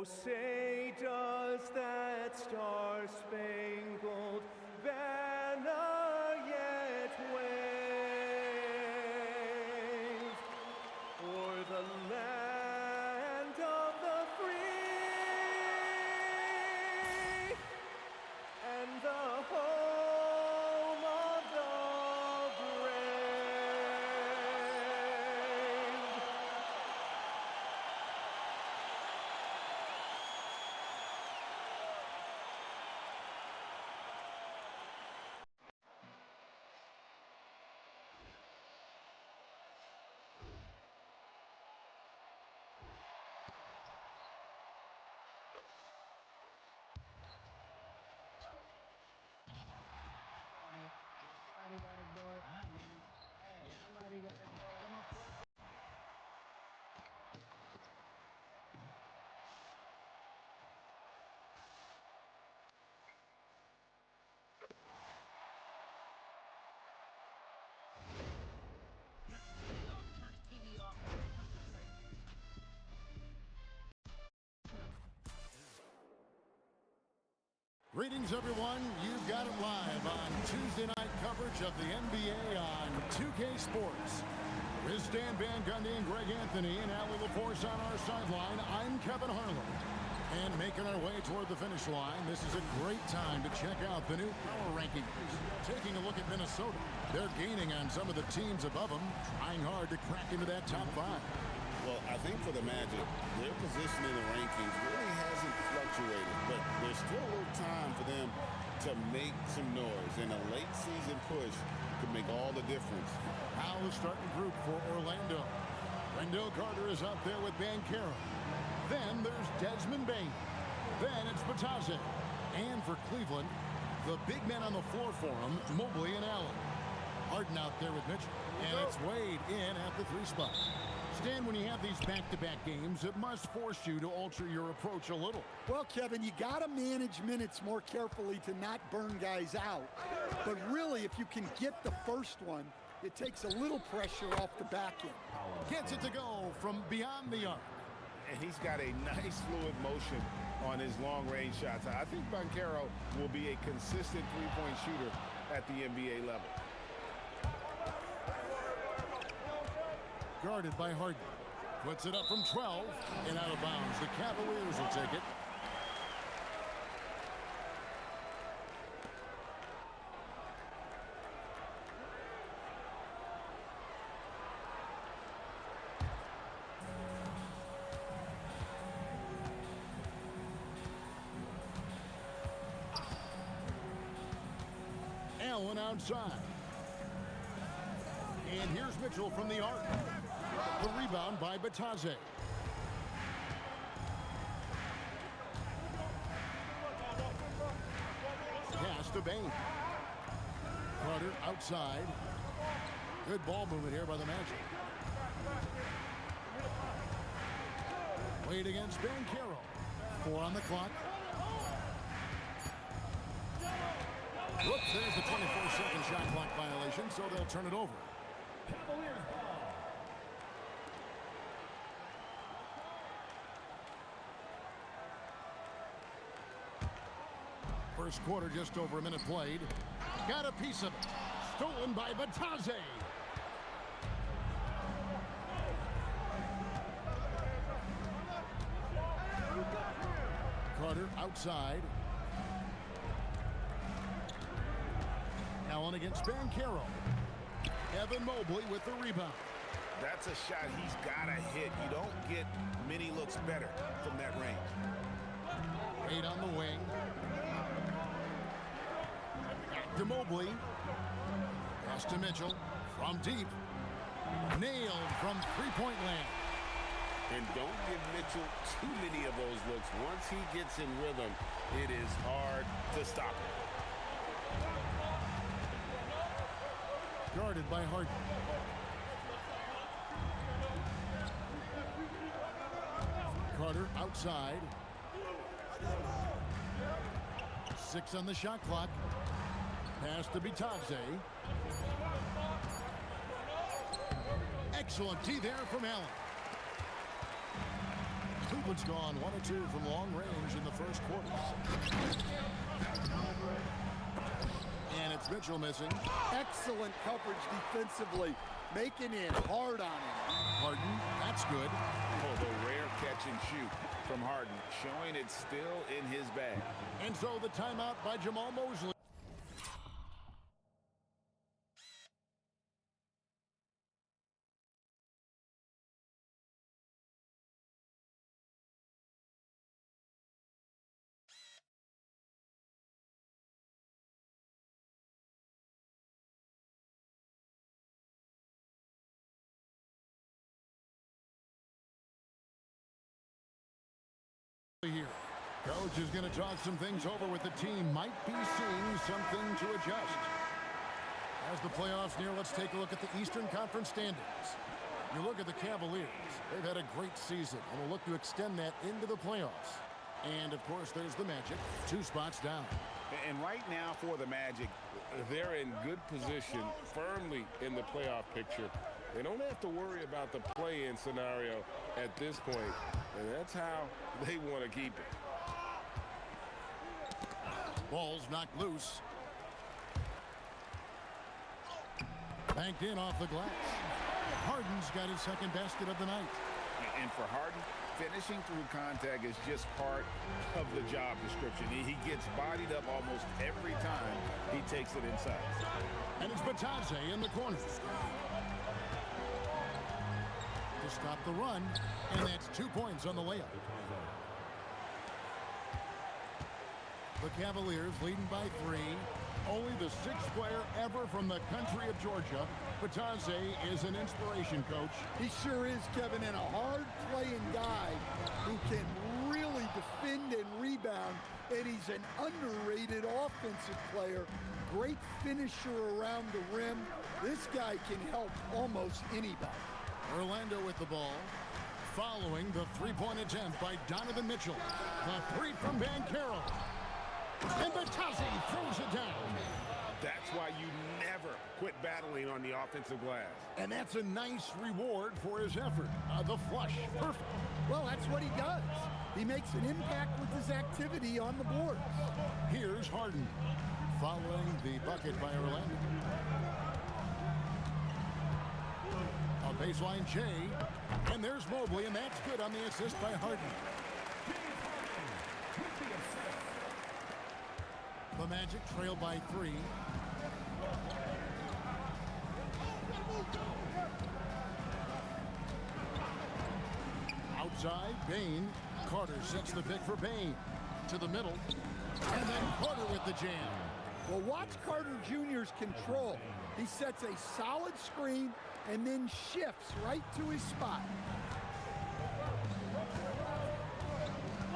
Oh, say does that star-spangled banner yet wave o'er the land of the free and the home of the Greetings, everyone. You've got it live on Tuesday night coverage of the NBA on 2K Sports. With Stan Van Gundy and Greg Anthony and Allie LaForce on our sideline, I'm Kevin Harlan. And making our way toward the finish line, this is a great time to check out the new power rankings. Taking a look at Minnesota, they're gaining on some of the teams above them, trying hard to crack into that top 5. Well, I think for the Magic, their position in the rankings really hasn't fluctuated, but there's still a little time for them to make some noise, and a late season push could make all the difference. Now the starting group for Orlando. Wendell Carter is up there with Banchero. Then there's Desmond Bane. Then it's Batadze. And for Cleveland, the big men on the floor for him, Mobley and Allen. Harden out there with Mitchell. And it's Wade in at the 3 spot. Stan, when you have these back-to-back games, it must force you to alter your approach a little. Well, Kevin, you got to manage minutes more carefully to not burn guys out. But really, if you can get the first one, it takes a little pressure off the back end. Gets it to go from beyond the arc. And he's got a nice fluid motion on his long-range shots. I think Banchero will be a consistent three-point shooter at the NBA level. Guarded by Harden. Puts it up from 12 and out of bounds. The Cavaliers will take it. Allen outside. And here's Mitchell from the arc. The rebound by Batadze. Pass to Bane. Carter outside. Good ball movement here by the Magic. Wade against Banchero. 4 on the clock. Whoops, there's the 24-second shot clock violation, so they'll turn it over. Cavaliers ball. First quarter, just over a minute played. Got a piece of it. Stolen by Batadze. Carter outside. Allen against Banchero. Evan Mobley with the rebound. That's a shot he's got to hit. You don't get many looks better from that range. Wade on the wing. Back to Mobley. Pass to Mitchell. From deep. Nailed from three-point land. And don't give Mitchell too many of those looks. Once he gets in rhythm, it is hard to stop him. Guarded by Harden. Carter outside. 6 on the shot clock. Pass to Batadze. Excellent D there from Allen. Cleveland's gone 1 of 2 from long range in the first quarter. And it's Mitchell missing. Excellent coverage defensively, making it hard on him. Harden, that's good. Oh, the rare catch and shoot from Harden, showing it's still in his bag. And so the timeout by Jamal Mosley. Here. Coach is going to talk some things over with the team. Might be seeing something to adjust. As the playoffs near, let's take a look at the Eastern Conference standings. You look at the Cavaliers. They've had a great season and will look to extend that into the playoffs. And, of course, there's the Magic, 2 spots down. And right now for the Magic, they're in good position, firmly in the playoff picture. They don't have to worry about the play-in scenario at this point, and that's how they want to keep it. Ball's knocked loose. Banked in off the glass. Harden's got his second basket of the night. And for Harden, finishing through contact is just part of the job description. He gets bodied up almost every time he takes it inside. And it's Batadze in the corner. To stop the run, and that's 2 points on the layup. The Cavaliers leading by 3. Only the 6th player ever from the country of Georgia. Batadze is an inspiration, Coach. He sure is, Kevin, and a hard-playing guy who can really defend and rebound, and he's an underrated offensive player. Great finisher around the rim. This guy can help almost anybody. Orlando with the ball, following the three-point attempt by Donovan Mitchell. The 3 from Banchero. And Batadze throws it down. That's why you never quit battling on the offensive glass. And that's a nice reward for his effort. The flush, perfect. Well, that's what he does. He makes an impact with his activity on the board. Here's Harden, following the bucket by Orlando. A baseline J, and there's Mobley, and that's good on the assist by Harden. The Magic trail by 3. Outside, Bane. Carter sets the pick for Bane. To the middle, and then Carter with the jam. Well, watch Carter Jr.'s control. He sets a solid screen and then shifts right to his spot.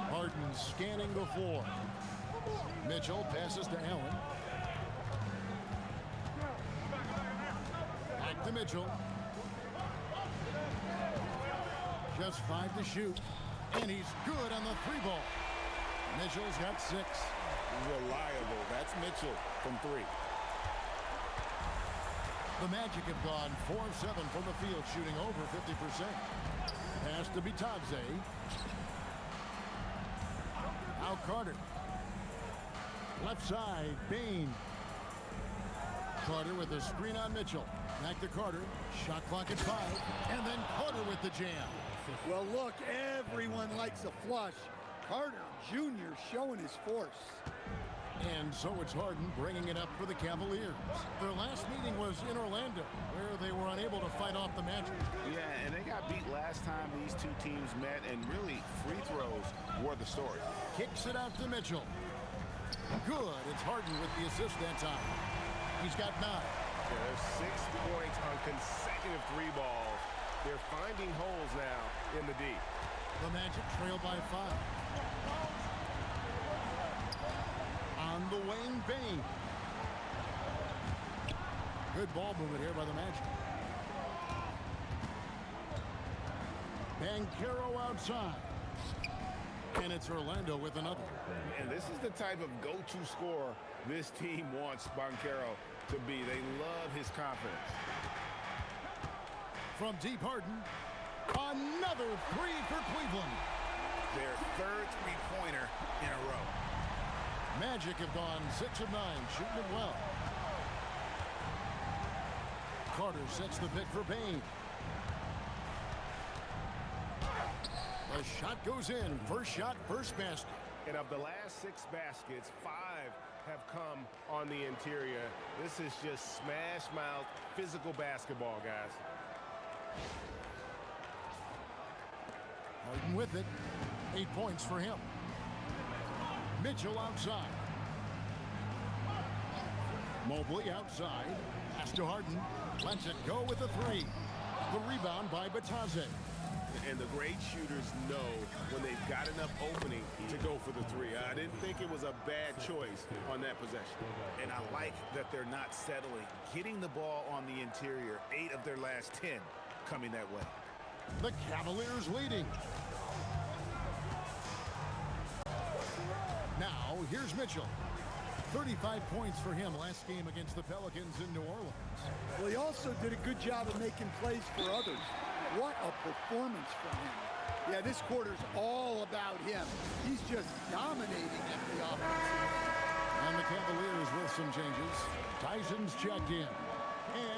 Harden scanning the floor. Mitchell passes to Allen. Back to Mitchell. Just 5 to shoot. And he's good on the 3-ball. Mitchell's got 6. Reliable. That's Mitchell from 3. The Magic have gone 4 of 7 from the field, shooting over 50%. Pass to Batadze. Now Carter. Left side, Bane. Carter with a screen on Mitchell. Back to Carter. Shot clock at 5. And then Carter with the jam. Well, look, everyone likes a flush. Carter Jr. showing his force. And so it's Harden bringing it up for the Cavaliers. Their last meeting was in Orlando, where they were unable to fight off the Magic. Yeah, and they got beat last time these two teams met, and really free throws were the story. Kicks it out to Mitchell. Good. It's Harden with the assist that time. He's got 9. There's 6 points on consecutive 3 balls. They're finding holes now in the D. The Magic trail by 5. On the wing, Bane. Good ball movement here by the Magic. Banchero outside. And it's Orlando with another. And this is the type of go-to scorer this team wants Banchero to be. They love his confidence. From deep, Harden. Another 3 for Cleveland. three-pointer in a row. Magic have gone 6 of 9, shooting it well. Carter sets the pick for Payne. The shot goes in. First shot, first basket. And of the last 6 baskets, 5 have come on the interior. This is just smash mouth physical basketball, guys. Harden with it. 8 points for him. Mitchell outside. Mobley outside. Pass to Harden. Lets it go with a 3. The rebound by Batadze. And the great shooters know when they've got enough opening to go for the 3. I didn't think it was a bad choice on that possession. And I like that they're not settling. Getting the ball on the interior, 8 of their last 10 coming that way. The Cavaliers leading. Now, here's Mitchell. 35 points for him last game against the Pelicans in New Orleans. Well, he also did a good job of making plays for others. What a performance from him. Yeah, this quarter's all about him. He's just dominating at the offense. And the Cavaliers with some changes. Tyson's checked in.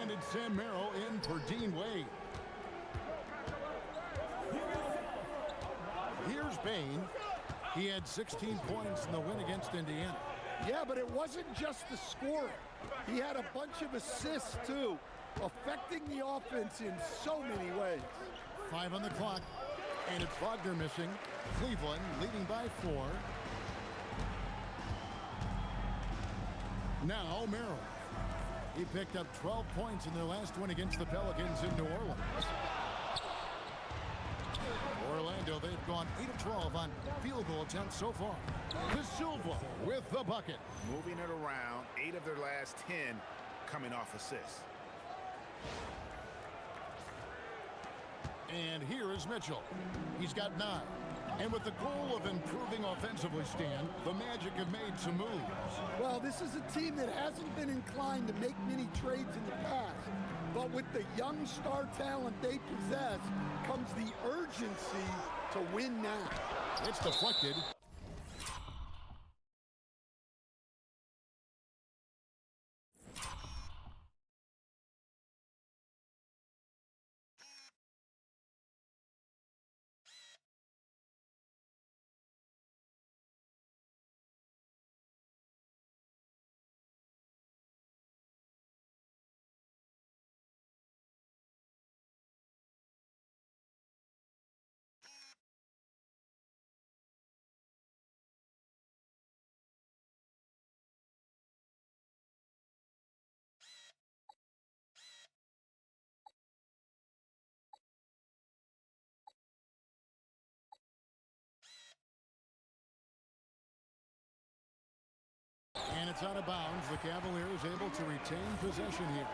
And it's Sam Merrill in for Dean Wade. Here's Payne. He had 16 points in the win against Indiana. Yeah, but it wasn't just the scoring. He had a bunch of assists, too, affecting the offense in so many ways. 5 on the clock, and it's Wagner missing. Cleveland leading by 4. Now Merrill. He picked up 12 points in their last win against the Pelicans in New Orleans. Orlando, they've gone 8 of 12 on field goal attempts so far. De Silva with the bucket. Moving it around, 8 of their last 10 coming off assists. And here is Mitchell. He's got 9. And with the goal of improving offensively, Stan, the Magic have made some moves. Well, this is a team that hasn't been inclined to make many trades in the past. But with the young star talent they possess comes the urgency to win now. It's deflected. And it's out of bounds. The Cavaliers able to retain possession here.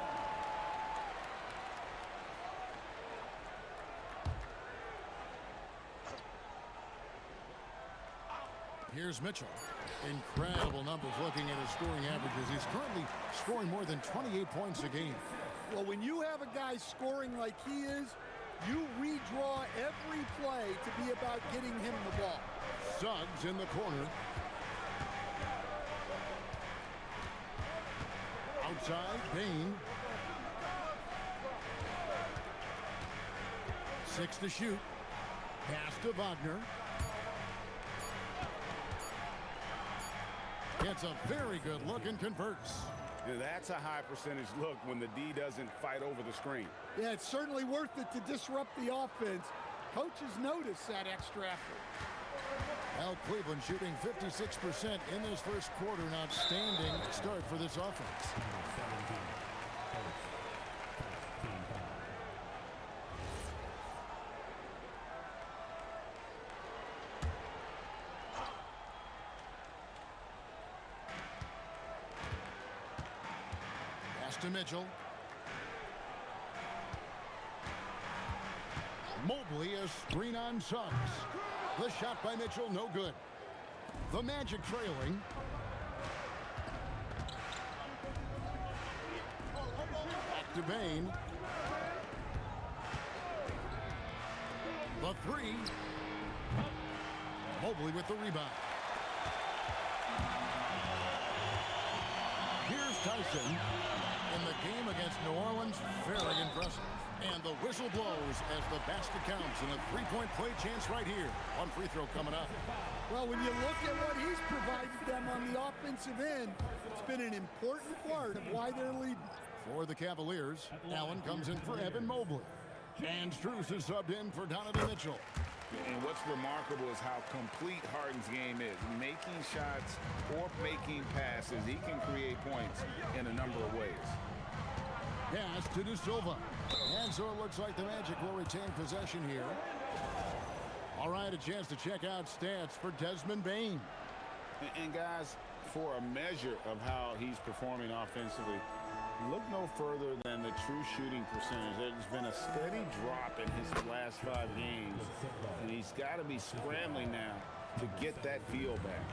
Here's Mitchell. Incredible numbers looking at his scoring averages. He's currently scoring more than 28 points a game. Well, when you have a guy scoring like he is, you redraw every play to be about getting him the ball. Suggs in the corner. Outside, Payne. 6 to shoot. Pass to Wagner. It's a very good look and converts. Yeah, that's a high percentage look when the D doesn't fight over the screen. Yeah, it's certainly worth it to disrupt the offense. Coaches notice that extra effort. Well, Cleveland shooting 56% in this first quarter. An outstanding start for this offense. Pass to Mitchell. Mobley, a screen on Suggs. The shot by Mitchell, no good. The Magic trailing. Back to Payne. The 3. Mobley with the rebound. Here's Tyson. In the game against New Orleans, very impressive. And the whistle blows as the basket counts, and a three-point play chance right here. One free throw coming up. Well, when you look at what he's provided them on the offensive end, it's been an important part of why they're leading. For the Cavaliers, Allen comes in for Evan Mobley. And Strus is subbed in for Donovan Mitchell. And what's remarkable is how complete Harden's game is. Making shots or making passes, he can create points in a number of ways. Pass to De Silva. And so it looks like the Magic will retain possession here. All right, a chance to check out stats for Desmond Bane. And guys, for a measure of how he's performing offensively, look no further than the true shooting percentage. There's been a steady drop in his last 5 games, and he's got to be scrambling now to get that feel back.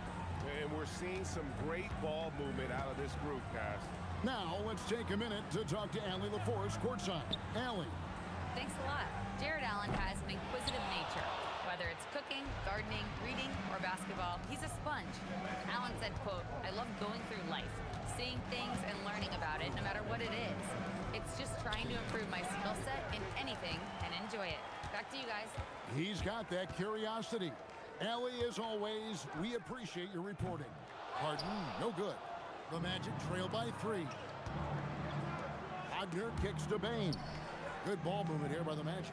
And we're seeing some great ball movement out of this group, guys. Now, let's take a minute to talk to Allie LaForce courtside. Allie. Thanks a lot. Jared Allen has an inquisitive nature. Whether it's cooking, gardening, reading, or basketball, he's a sponge. Allen said, quote, "I love going through life, seeing things and learning about it no matter what it is. It's just trying to improve my skill set in anything and enjoy it." Back to you guys. He's got that curiosity. Allie, as always, we appreciate your reporting. Harden, no good. The Magic trail by 3. Wagner kicks to Bane. Good ball movement here by the Magic.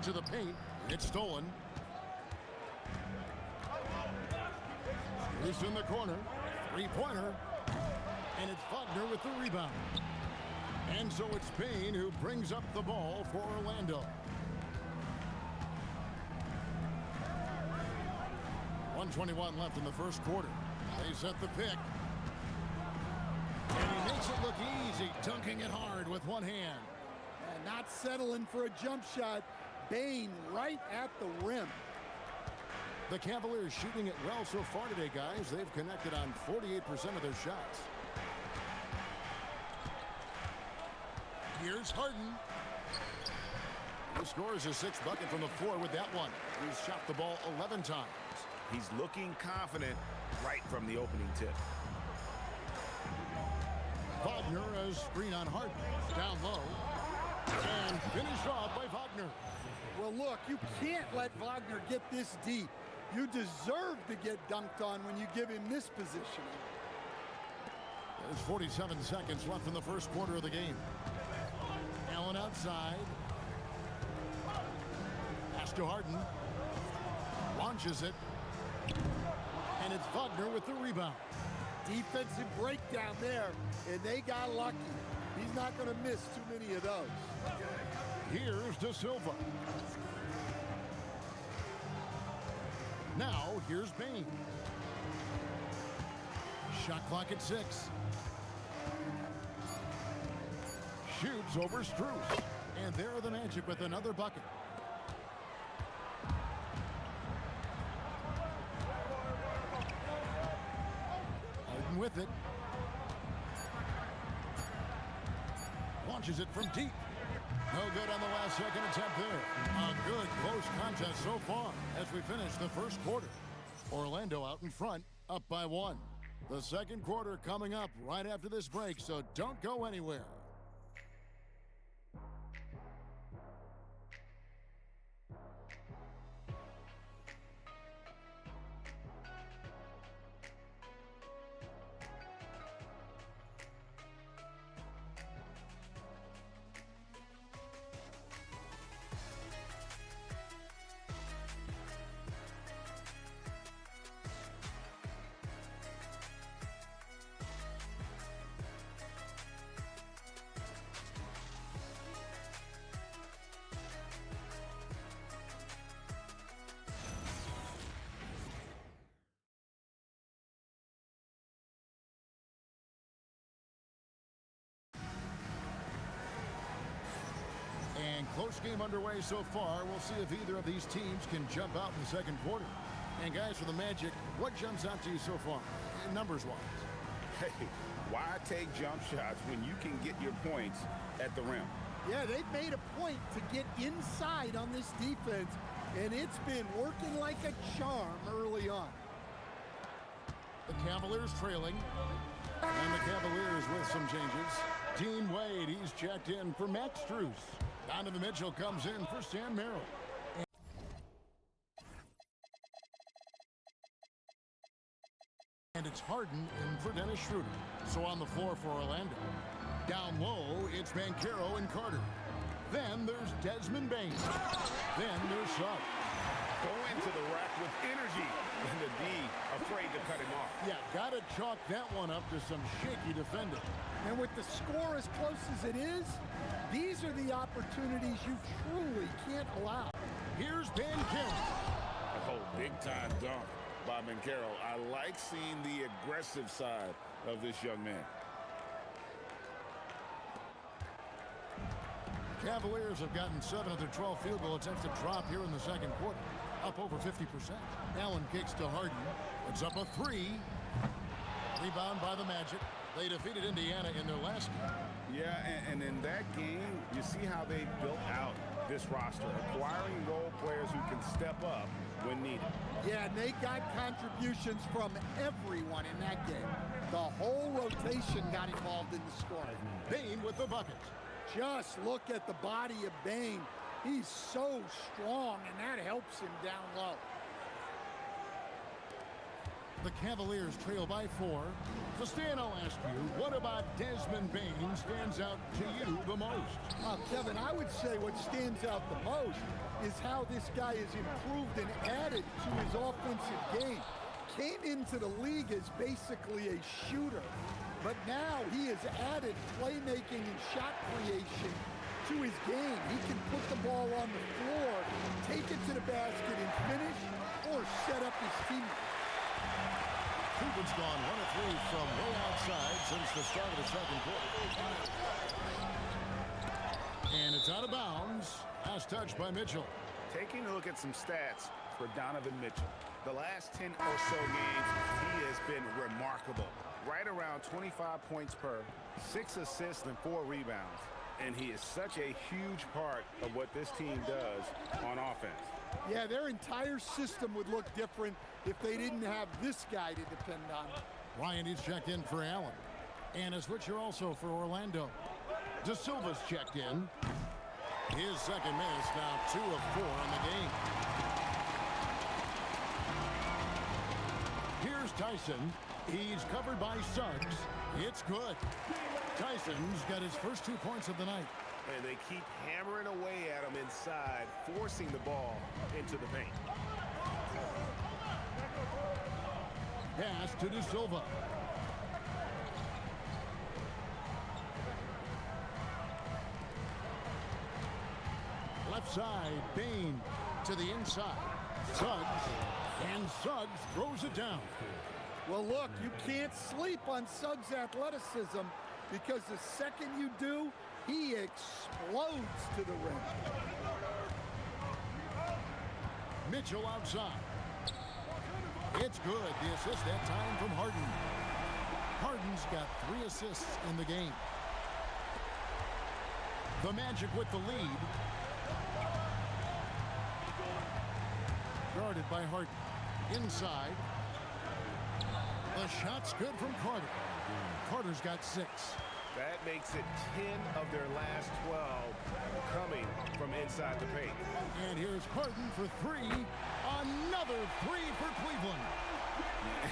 To the paint. It's stolen. Loose in the corner. Three-pointer. And it's Wagner with the rebound. And so it's Bane who brings up the ball for Orlando. 1:21 left in the first quarter. They set the pick. And he makes it look easy, dunking it hard with one hand. And not settling for a jump shot. Bane right at the rim. The Cavaliers shooting it well so far today, guys. They've connected on 48% of their shots. Here's Harden. He scores his 6th bucket from the floor with that one. He's shot the ball 11 times. He's looking confident right from the opening tip. Wagner, a screen on Harden. Down low. And finished off by Wagner. Well, look, you can't let Wagner get this deep. You deserve to get dunked on when you give him this position. There's 47 seconds left in the first quarter of the game. Allen outside. Pass to Harden. Launches it. And it's Wagner with the rebound. Defensive breakdown there, and they got lucky. He's not going to miss too many of those. Here's De Silva. Now, here's Bane. Shot clock at 6. Shoots over Strus. And there are the Magic with another bucket. Harden with it. Launches it from deep. No good on the last second attempt there. A good close contest so far as we finish the first quarter. Orlando out in front, up by 1. The second quarter coming up right after this break, so don't go anywhere. And close game underway so far. We'll see if either of these teams can jump out in the second quarter. And guys, for the Magic, what jumps out to you so far, numbers-wise? Hey, why take jump shots when you can get your points at the rim? Yeah, they've made a point to get inside on this defense and it's been working like a charm early on. The Cavaliers trailing. And the Cavaliers with some changes. Dean Wade, he's checked in for Max Strus. Donovan Mitchell comes in for Sam Merrill. And it's Harden in for Dennis Schroeder. So on the floor for Orlando. Down low, it's Banchero and Carter. Then there's Desmond Bain. Then there's Suggs. Go into the rack with energy and the D afraid to cut him off. Yeah, gotta chalk that one up to some shaky defending. And with the score as close as it is, these are the opportunities you truly can't allow. Here's Banchero. Oh, big-time dunk by Banchero. I like seeing the aggressive side of this young man. Cavaliers have gotten 7 of their 12 field goal attempts to drop here in the second quarter. Up over 50%. Allen kicks to Harden. Puts up a 3. Rebound by the Magic. They defeated Indiana in their last game. Yeah, and in that game, you see how they built out this roster, acquiring role players who can step up when needed. Yeah, and they got contributions from everyone in that game. The whole rotation got involved in the scoring. Bain with the bucket. Just look at the body of Bain. He's so strong, and that helps him down low. The Cavaliers trail by 4. So Stan, I'll ask you, what about Desmond Bain stands out to you the most? Kevin, I would say what stands out the most is how this guy has improved and added to his offensive game. Came into the league as basically a shooter, but now he has added playmaking and shot creation to his game. He can put the ball on the floor, take it to the basket and finish, or set up his teammates. Cleveland's gone 1 of 3 from way outside since the start of the second quarter. And it's out of bounds. Last touch by Mitchell. Taking a look at some stats for Donovan Mitchell. The last 10 or so games, he has been remarkable. Right around 25 points per, 6 assists and 4 rebounds. And he is such a huge part of what this team does on offense. Yeah, their entire system would look different if they didn't have this guy to depend on. Ryan is checked in for Allen. And a switcher also for Orlando. De Silva's checked in. His second miss, now 2 of 4 in the game. Here's Tyson. He's covered by Suggs. It's good. Tyson's got his first 2 points of the night. And they keep hammering away at him inside, forcing the ball into the paint. Pass to De Silva. Left side, Bain to the inside. Suggs, and Suggs throws it down. Well, look, you can't sleep on Suggs' athleticism because the second you do, he explodes to the rim. Mitchell outside. It's good. The assist that time from Harden. Harden's got 3 assists in the game. The Magic with the lead. Guarded by Harden. Inside. The shot's good from Carter. Carter's got 6. That makes it 10 of their last 12 coming from inside the paint. And here's Harden for 3. Another 3 for Cleveland.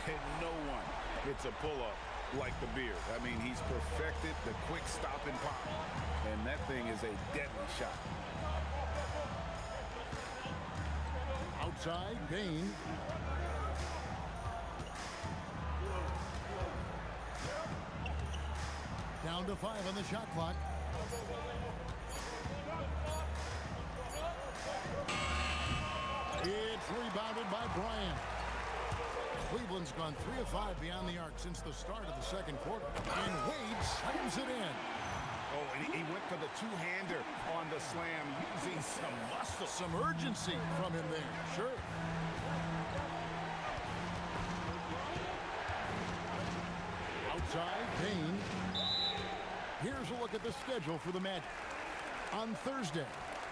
And no one gets a pull-up like the Beard. I mean, he's perfected the quick stop and pop. And that thing is a deadly shot. Outside, Bain. Down to 5 on the shot clock. It's rebounded by Bryant. Cleveland's gone 3 of 5 beyond the arc since the start of the second quarter. And Wade slams it in. Oh, and he went for the two-hander on the slam using some muscle. Some urgency from him there. Sure. Outside, Bain. Here's a look at the schedule for the Magic. On Thursday,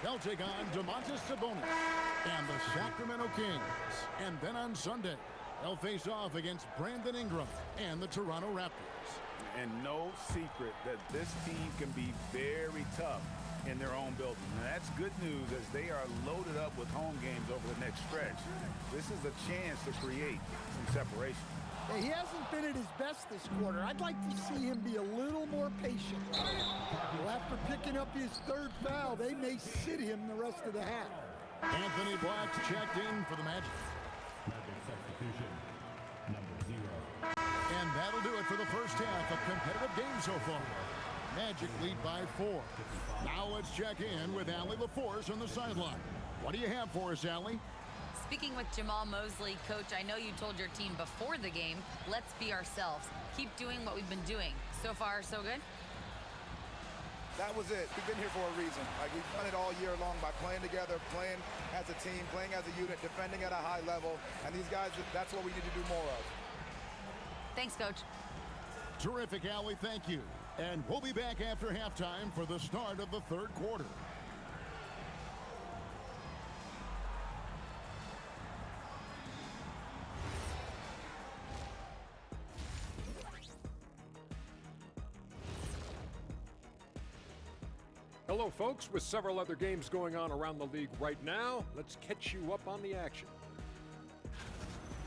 they'll take on Domantas Sabonis. and the Sacramento Kings. And then on Sunday, they'll face off against Brandon Ingram and the Toronto Raptors. And no secret that this team can be very tough in their own building. And that's good news as they are loaded up with home games over the next stretch. This is a chance to create some separation. He hasn't been at his best this quarter. I'd like to see him be a little more patient. Well, after picking up his third foul, they may sit him the rest of the half. Anthony Black checked in for the Magic. Substitution, number 0. And that'll do it for the first half of competitive game so far. Magic lead by 4. Now let's check in with Allie LaForce on the sideline. What do you have for us, Allie? Speaking with Jamal Mosley, Coach, I know you told your team before the game, let's be ourselves. Keep doing what we've been doing. So far, so good? That was it. We've been here for a reason. Like, we've done it all year long by playing together, playing as a team, playing as a unit, defending at a high level. And these guys, that's what we need to do more of. Thanks, Coach. Terrific, Allie. Thank you. And we'll be back after halftime for the start of the third quarter. Hello, folks. With several other games going on around the league right now, let's catch you up on the action.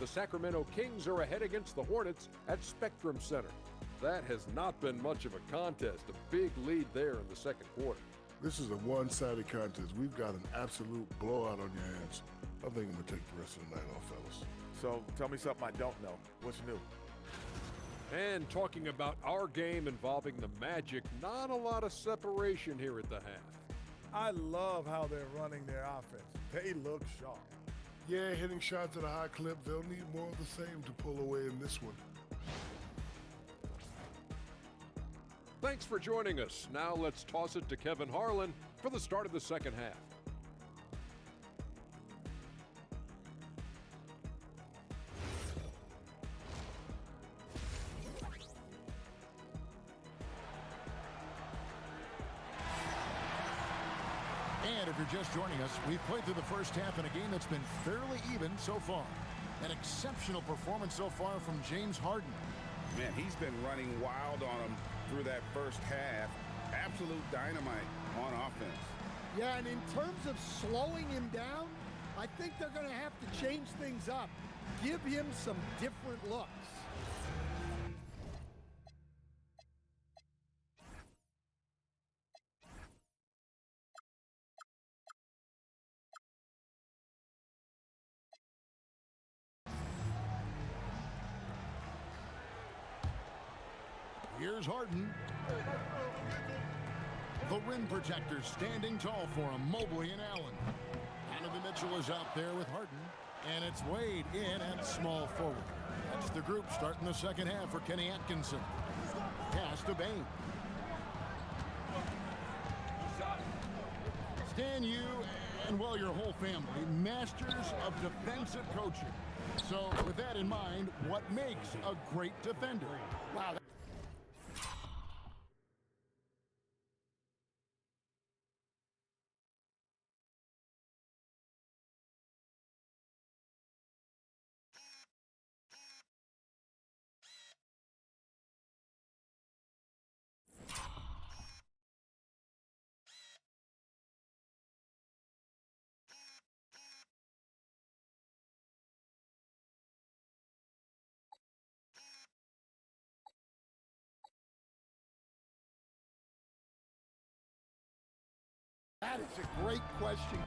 The Sacramento Kings are ahead against the Hornets at Spectrum Center. That has not been much of a contest. A big lead there in the second quarter. This is a one-sided contest. We've got an absolute blowout on your hands. I think I'm going to take the rest of the night off, fellas. So tell me something I don't know. What's new? And talking about our game involving the Magic, not a lot of separation here at the half. I love how they're running their offense. They look sharp. Yeah, hitting shots at a high clip. They'll need more of the same to pull away in this one. Thanks for joining us. Now let's toss it to Kevin Harlan for the start of the second half. And if you're just joining us, we've played through the first half in a game that's been fairly even so far. An exceptional performance so far from James Harden. Man, he's been running wild on him through that first half. Absolute dynamite on offense. Yeah, and in terms of slowing him down, I think they're going to have to change things up. Give him some different looks. Here's Harden. The rim protectors standing tall for him, Mobley and Allen. Donovan Mitchell is out there with Harden. And it's Wade in at small forward. That's the group starting the second half for Kenny Atkinson. Pass to Bain. Stan, you and, well, your whole family, masters of defensive coaching. So with that in mind, what makes a great defender? Wow. That is a great question.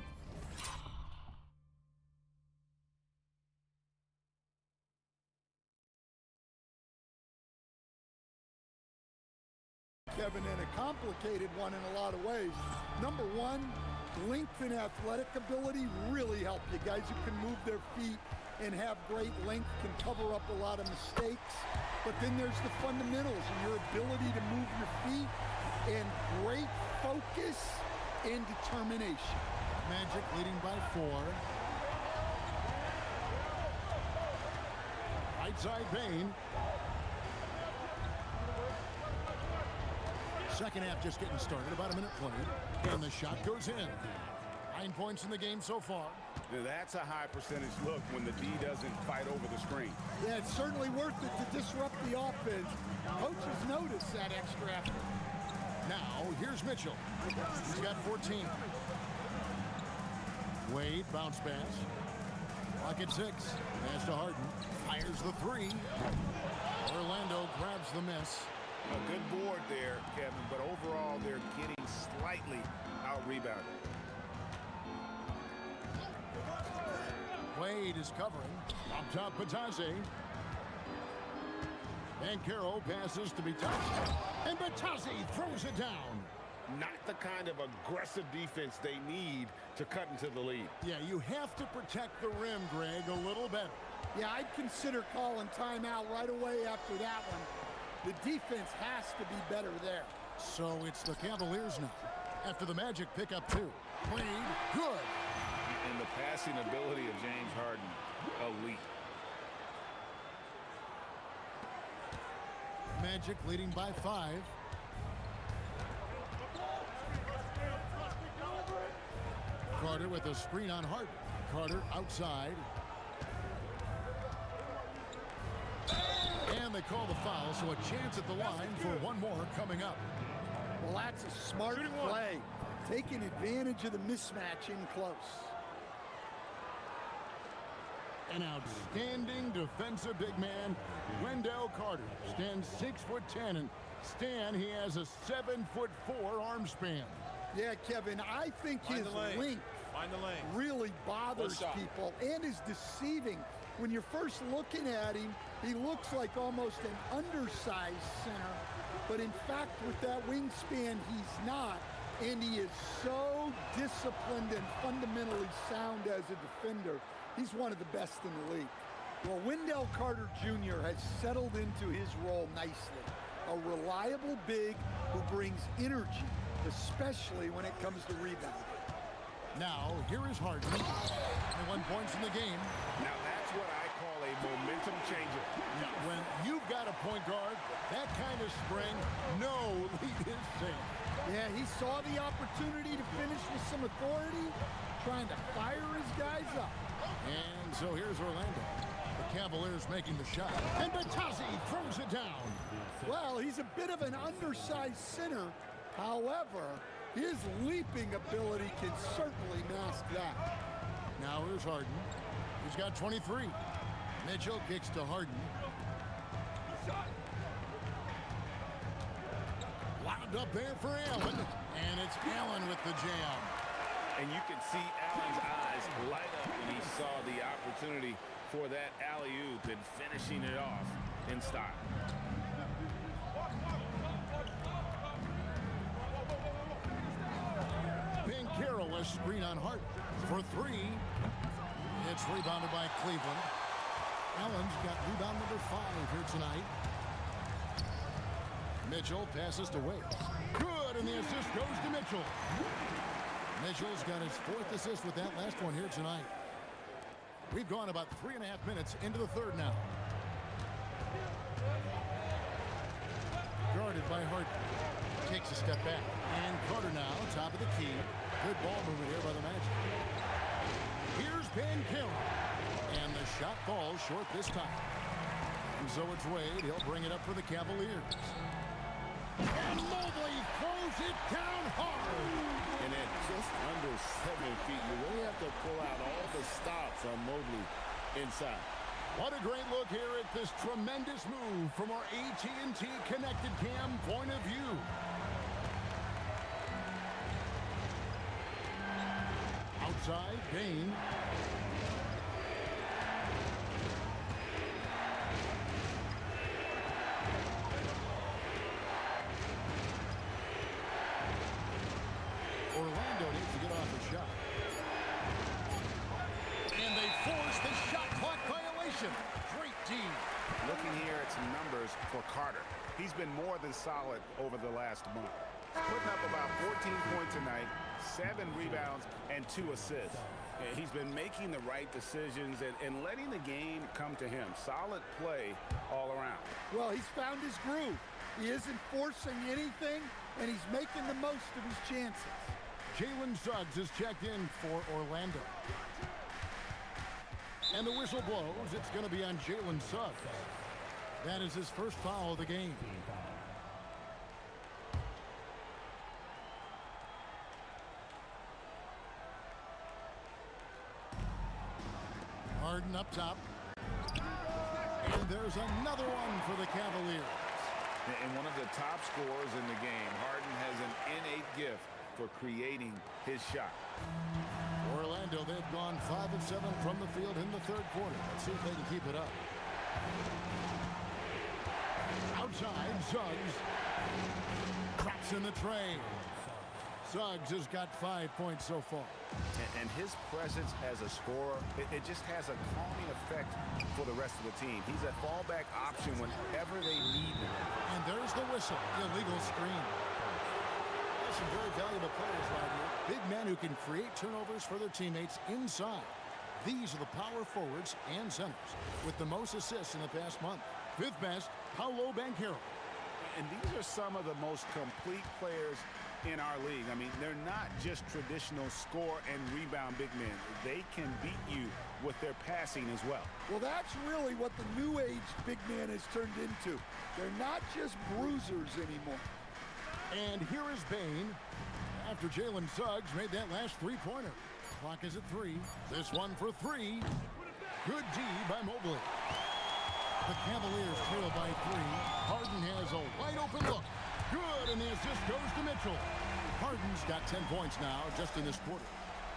Kevin, and a complicated one in a lot of ways. Number one, length and athletic ability really help you. Guys who can move their feet and have great length can cover up a lot of mistakes. But then there's the fundamentals and your ability to move your feet and great focus and determination. Magic leading by 4. Right side Bain. Second half just getting started. About a minute played. And the shot goes in. 9 points in the game so far. Now, that's a high percentage look when the D doesn't fight over the screen. Yeah, it's certainly worth it to disrupt the offense. Coaches notice that extra effort. Now, here's Mitchell. He's got 14. Wade, bounce pass. Clock at 6. Pass to Harden. Fires the 3. Orlando grabs the miss. A good board there, Kevin, but overall they're getting slightly out-rebounded. Wade is covering. Up top, Batase. And Carroll passes to Batase. And Batase throws it down. Not the kind of aggressive defense they need to cut into the lead. Yeah, you have to protect the rim, Greg, a little better. Yeah, I'd consider calling timeout right away after that one. The defense has to be better there. So it's the Cavaliers now. After the Magic pick up 2. Wade, good. And the passing ability of James Harden, elite. Magic leading by 5. Carter with a screen on Harden. Carter outside. And they call the foul, so a chance at the line for one more coming up. Well, that's a smart play. Taking advantage of the mismatch in close. An outstanding defensive big man, Wendell Carter, stands 6'10", and Stan, he has a 7'4" arm span. Yeah, Kevin, I think his length really bothers people and is deceiving. When you're first looking at him, he looks like almost an undersized center, but in fact, with that wingspan, he's not, and he is so disciplined and fundamentally sound as a defender. He's one of the best in the league. Well, Wendell Carter Jr. has settled into his role nicely. A reliable big who brings energy, especially when it comes to rebounding. Now, here is Harden. 21 points in the game. Now, that's what I call a momentum changer. Now, when you've got a point guard, that kind of spring, no lead is safe. Yeah, he saw the opportunity to finish with some authority, trying to fire his guys up. And so here's Orlando. The Cavaliers making the shot. And Batase throws it down. Well, he's a bit of an undersized center. However, his leaping ability can certainly mask that. Now here's Harden. He's got 23. Mitchell kicks to Harden. Lobbed up there for Allen. And it's Allen with the jam. And you can see Allen's eyes light up when he saw the opportunity for that alley-oop and finishing it off in style. Ben Carroll, a screen on Harden for 3. It's rebounded by Cleveland. Allen's got rebound number 5 here tonight. Mitchell passes to Wade. Good, and the assist goes to Mitchell. Mitchell's got his 4th assist with that last one here tonight. We've gone about 3.5 minutes into the 3rd now. Guarded by Harden. Takes a step back. And Carter now, top of the key. Good ball movement here by the Magic. Here's Ben Carroll. And the shot falls short this time. And so it's Wade. He'll bring it up for the Cavaliers. And Mobley throws it down hard. And at just under 7 feet, you really have to pull out all the stops on Mobley inside. What a great look here at this tremendous move from our AT&T Connected Cam point of view. Outside, Bain. Orlando needs to get off the shot. And they force the shot clock violation. Great D. Looking here at some numbers for Carter. He's been more than solid over the last month. Putting up about 14 points a night, 7 rebounds, and 2 assists. And he's been making the right decisions and letting the game come to him. Solid play all around. Well, he's found his groove. He isn't forcing anything, and he's making the most of his chances. Jalen Suggs is checked in for Orlando. And the whistle blows. It's going to be on Jalen Suggs. That is his first foul of the game. Harden up top. And there's another one for the Cavaliers. And one of the top scorers in the game. Harden has an innate gift for creating his shot. Orlando, they've gone 5 of 7 from the field in the third quarter. Let's see if they can keep it up. Outside, Suggs. Drops in the tray. Suggs has got 5 points so far. And his presence as a scorer, it just has a calming effect for the rest of the team. He's a fallback option whenever they need him. And there's the whistle. Illegal screen. There's some very valuable players right here. Big men who can create turnovers for their teammates inside. These are the power forwards and centers with the most assists in the past month. Fifth best, Paolo Banchero. And these are some of the most complete players in our league. I mean, they're not just traditional score and rebound big men. They can beat you with their passing as well. Well, that's really what the new age big man has turned into. They're not just bruisers anymore. And here is Bane after Jalen Suggs made that last three-pointer. Clock is at 3. This one for 3. Good D by Mobley. The Cavaliers trail by 3. Harden has a wide-open look. Good, and the assist goes to Mitchell. Harden's got 10 points now just in this quarter.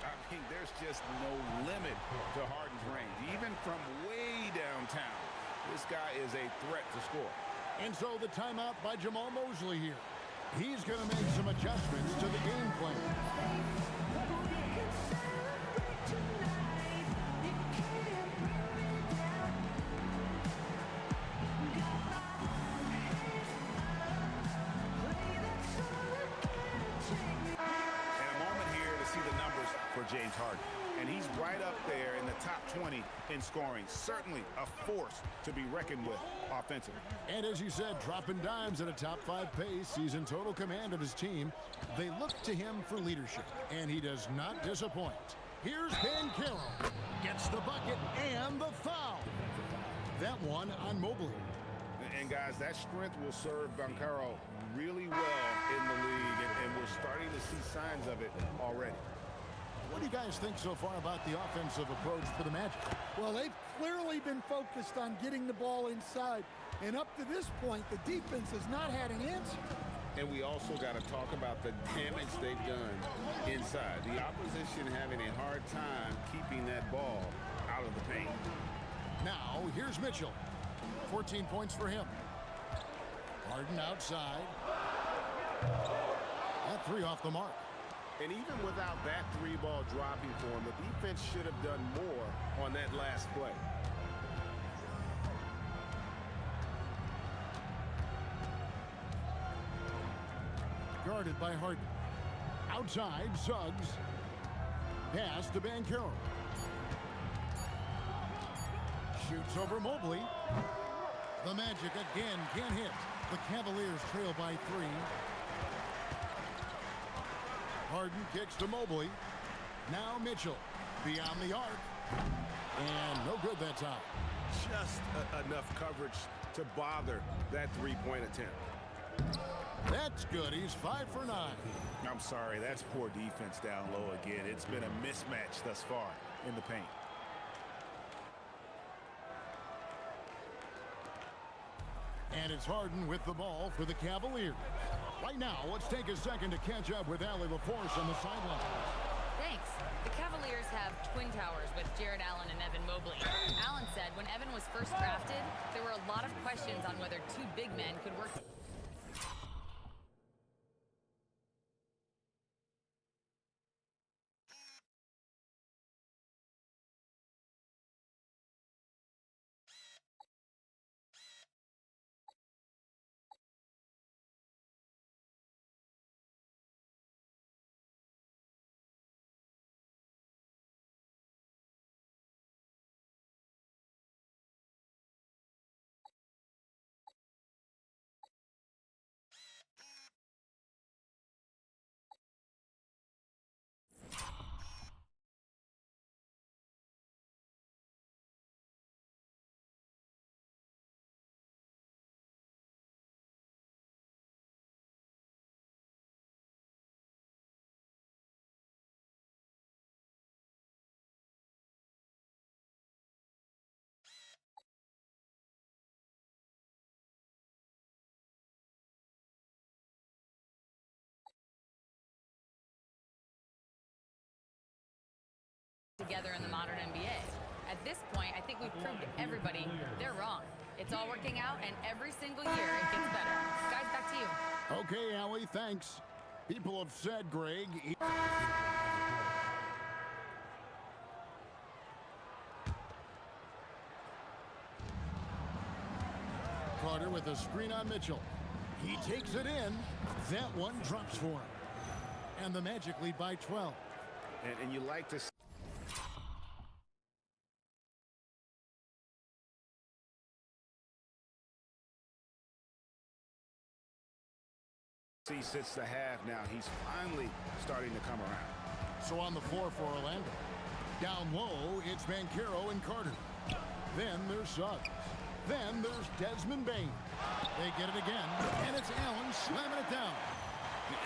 I mean, there's just no limit to Harden's range. Even from way downtown, this guy is a threat to score. And so the timeout by Jamal Mosley here. He's going to make some adjustments to the game plan. James Harden, and he's right up there in the top 20 in scoring. Certainly a force to be reckoned with offensively. And as you said, dropping dimes at a top 5 pace. He's in total command of his team. They look to him for leadership, and he does not disappoint. Here's Banchero. Gets the bucket and the foul. That one on Mobley. And guys, that strength will serve Banchero really well in the league, and we're starting to see signs of it already. What do you guys think so far about the offensive approach for the Magic? Well, they've clearly been focused on getting the ball inside. And up to this point, the defense has not had an answer. And we also got to talk about the damage they've done inside. The opposition having a hard time keeping that ball out of the paint. Now, here's Mitchell. 14 points for him. Harden outside. That 3 off the mark. And even without that 3-ball dropping for him, the defense should have done more on that last play. Guarded by Harden. Outside, Suggs. Pass to Banchero. Shoots over Mobley. The Magic again can't hit. The Cavaliers trail by 3. Harden kicks to Mobley. Now Mitchell beyond the arc. And no good that time. Just enough coverage to bother that 3-point attempt. That's good. He's 5 for 9. I'm sorry, that's poor defense down low again. It's been a mismatch thus far in the paint. And it's Harden with the ball for the Cavaliers. Right now, let's take a second to catch up with Allie LaForce on the sideline. Thanks. The Cavaliers have twin towers with Jared Allen and Evan Mobley. Allen said when Evan was first drafted, there were a lot of questions on whether 2 big men could work together in the modern NBA. At this point, I think we've proved to everybody they're wrong. It's all working out, and every single year it gets better. Guys, back to you. Okay, Allie, thanks. People have said, Greg. Carter with a screen on Mitchell. He takes it in. That one drops for him. And the Magic lead by 12. And you like to he sits the half now. He's finally starting to come around. So on the floor for Orlando. Down low, it's Banchero and Carter. Then there's Suggs. Then there's Desmond Bain. They get it again, and it's Allen slamming it down.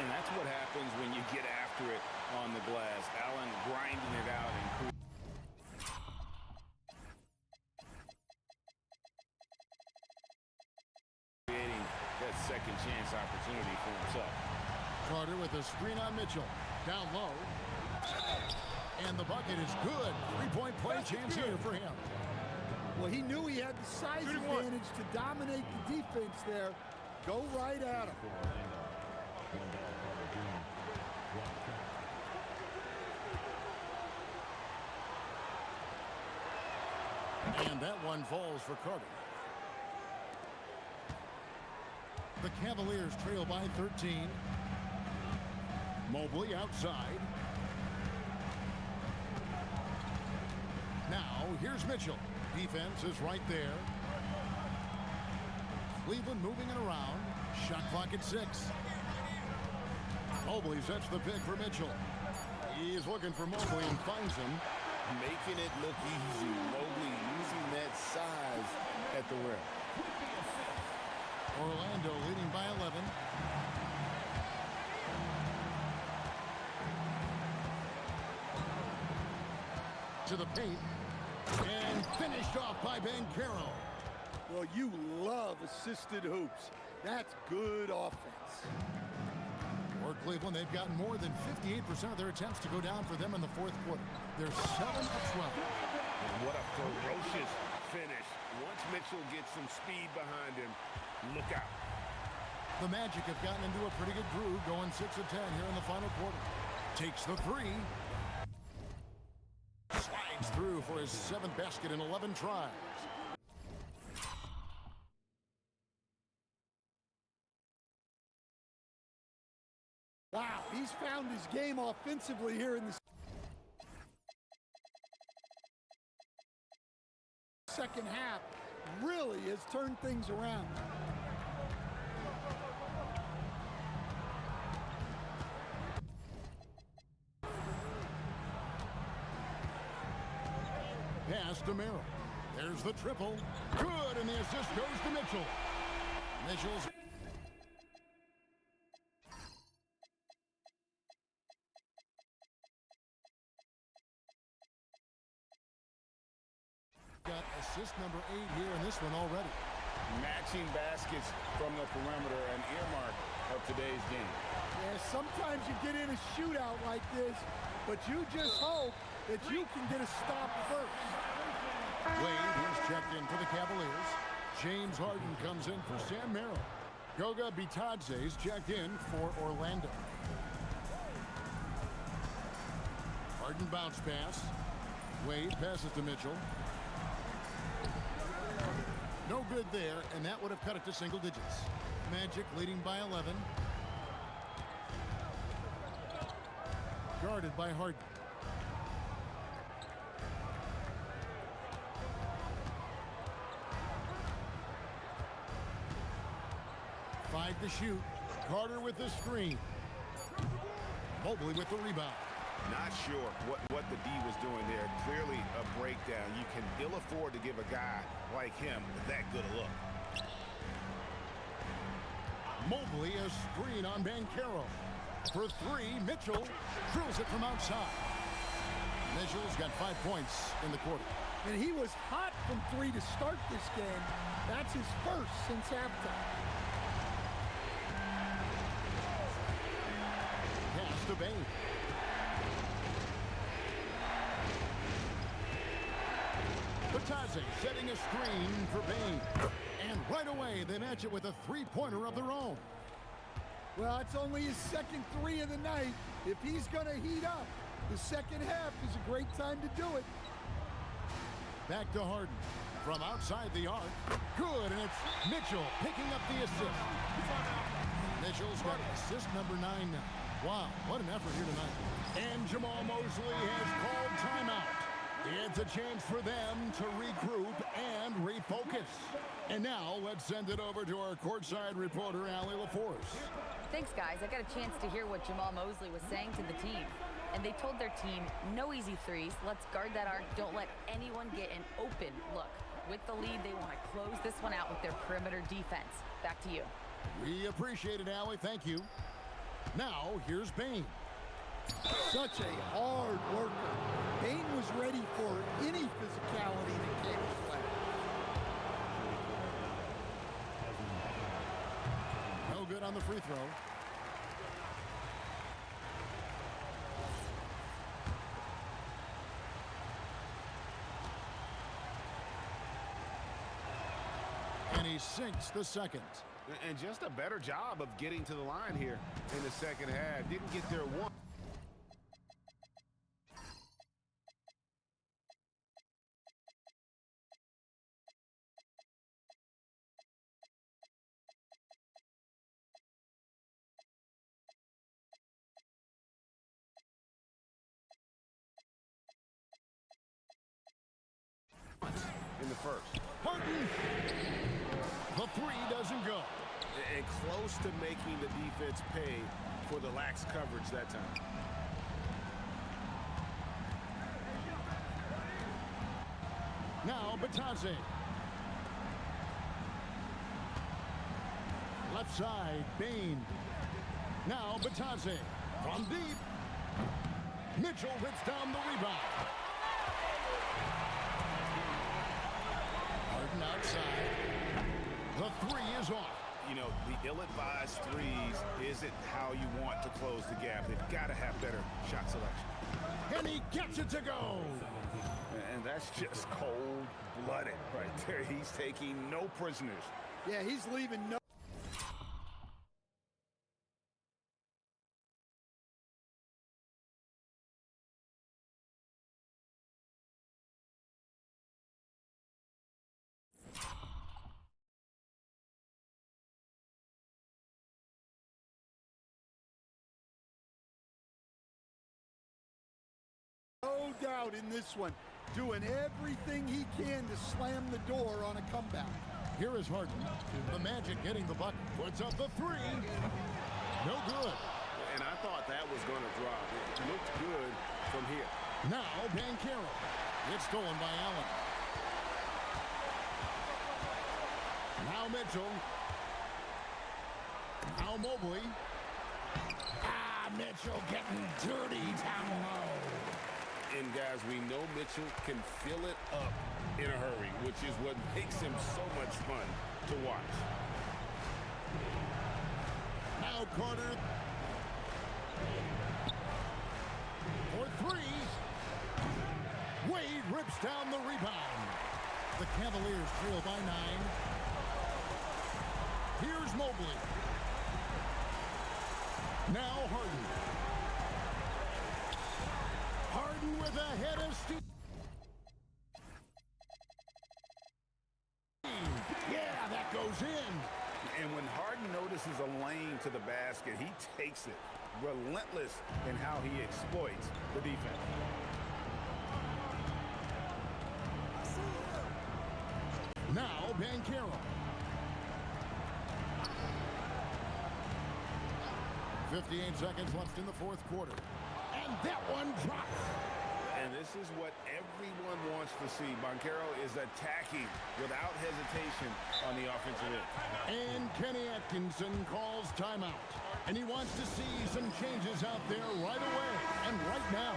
And that's what happens when you get after it on the glass. Allen grinding it out and creating that second chance opportunity for himself. Carter with a screen on Mitchell. Down low. And the bucket is good. Three-point play chance here for him. Well, he knew he had the size advantage to dominate the defense there. Go right at him. And that one falls for Carter. The Cavaliers trail by 13. Mobley outside. Now, here's Mitchell. Defense is right there. Cleveland moving it around. Shot clock at 6. Mobley sets the pick for Mitchell. He's looking for Mobley and finds him. Making it look easy. Mobley using that size at the rim. Orlando leading by 11. To the paint. And finished off by Banchero. Well, you love assisted hoops. That's good offense. For Cleveland, they've gotten more than 58% of their attempts to go down for them in the fourth quarter. They're 7 of 12. And what a ferocious finish. Once Mitchell gets some speed behind him, look out. The Magic have gotten into a pretty good groove, going 6 of 10 here in the final quarter. Takes the three. Slides through for his 7th basket in 11 tries. Wow, he's found his game offensively here in the second half. Really has turned things around. Pass to Merrill. There's the triple. Good, and the assist goes to Mitchell. Mitchell's got assist number 8 here in this one already. Matching baskets from the perimeter, an earmark of today's game. Yeah, sometimes you get in a shootout like this, but you just hope that you can get a stop first. Wade is checked in for the Cavaliers. James Harden comes in for Sam Merrill. Goga Bitadze is checked in for Orlando. Harden bounce pass. Wade passes to Mitchell. No good there, and that would have cut it to single digits. Magic leading by 11. Guarded by Harden. Five to shoot. Carter with the screen. Mobley with the rebound. Not sure what the D was doing there. Clearly a breakdown. You can ill afford to give a guy like him that good a look. Mobley a screen on Banchero. For 3, Mitchell drills it from outside. Mitchell's got 5 points in the quarter. And he was hot from 3 to start this game. That's his first since halftime. Pass to Bain. Batazzi setting a screen for Bain. And right away, they match it with a three-pointer of their own. Well, it's only his second three of the night. If he's going to heat up, the second half is a great time to do it. Back to Harden. From outside the arc. Good, and it's Mitchell picking up the assist. Mitchell's got assist number 9 now. Wow, what an effort here tonight. And Jamal Mosley has called timeout. It's a chance for them to regroup and refocus. And now let's send it over to our courtside reporter, Allie LaForce. Thanks, guys. I got a chance to hear what Jamal Mosley was saying to the team. And they told their team, no easy threes. Let's guard that arc. Don't let anyone get an open look. With the lead, they want to close this one out with their perimeter defense. Back to you. We appreciate it, Allie. Thank you. Now, here's Bain. Such a hard worker. Bain was ready for any physicality that came his way. No good on the free throw. And he sinks the second. And just a better job of getting to the line here in the second half. Didn't get there once. In the first. Harden. The three doesn't go. And close to making the defense pay for the lax coverage that time. Now Batazzi. Left side, Bain. Now Batazzi. From deep. Mitchell rips down the rebound. Harden outside. The three is off. You know, the ill-advised threes isn't how you want to close the gap. They've got to have better shot selection. And he gets it to go. And that's just cold-blooded right there. He's taking no prisoners. Yeah, he's leaving no... No doubt in this one, doing everything he can to slam the door on a comeback. Here is Harden. The Magic getting the bucket. Puts up the three. No good. And I thought that was going to drop. It looked good from here. Now Banchero. It's stolen by Allen. Now Mitchell. Now Mobley. Mitchell getting dirty down low. And guys, we know Mitchell can fill it up in a hurry, which is what makes him so much fun to watch. Now Carter. For three. Wade rips down the rebound. The Cavaliers trail by 9. Here's Mobley. Now Harden. Harden with a head of steam. Yeah, that goes in. And when Harden notices a lane to the basket, he takes it. Relentless in how he exploits the defense. Now Banchero. 58 seconds left in the fourth quarter. And that one drops. And this is what everyone wants to see. Banchero is attacking without hesitation on the offensive end. And Kenny Atkinson calls timeout. And he wants to see some changes out there right away and right now.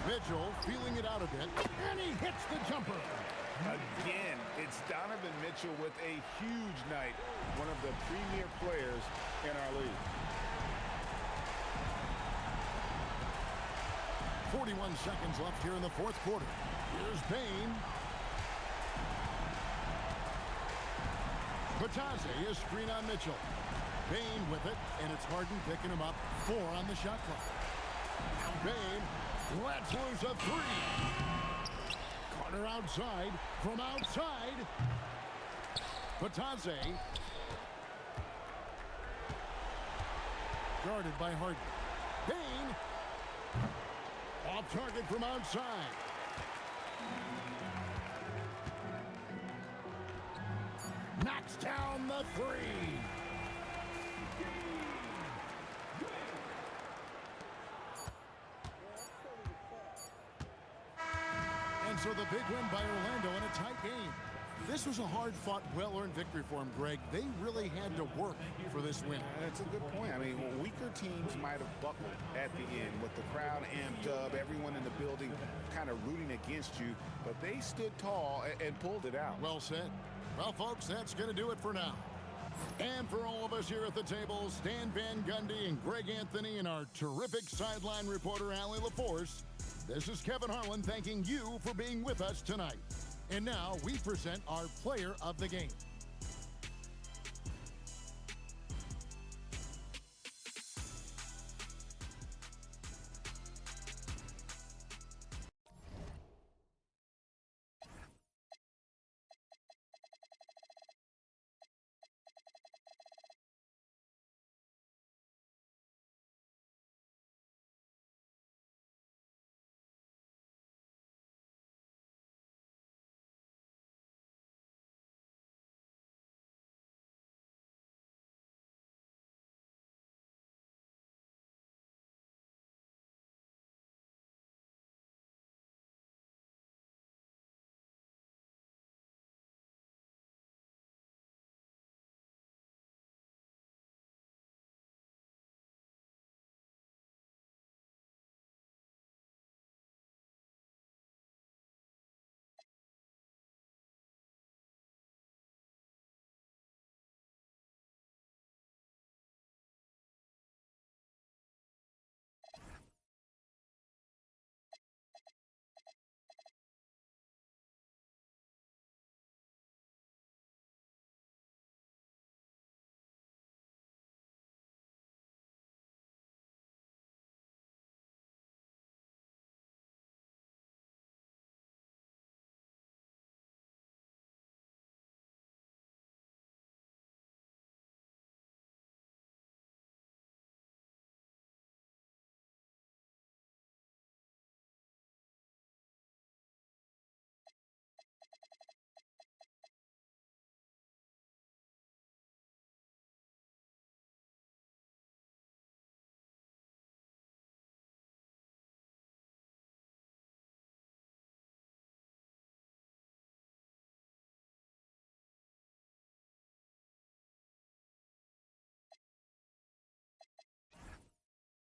Mitchell feeling it out a bit, and he hits the jumper. Again, it's Donovan Mitchell with a huge night, one of the premier players in our league. 41 seconds left here in the fourth quarter. Here's Bain. Batazzi is screen on Mitchell. Bain with it, and it's Harden picking him up. 4 on the shot clock. Bain lets loose a 3. Carter outside, from outside. Batazzi. Guarded by Harden. Bain. Off target from outside. Knocks down the 3. And so the big win by Orlando in a tight game. This was a hard-fought, well-earned victory for him, Greg. They really had to work for this win. That's a good point. I mean, weaker teams might have buckled at the end with the crowd amped up, everyone in the building kind of rooting against you, but they stood tall and pulled it out. Well said. Well, folks, that's going to do it for now. And for all of us here at the table, Stan Van Gundy and Greg Anthony and our terrific sideline reporter, Allie LaForce, this is Kevin Harlan thanking you for being with us tonight. And now we present our player of the game.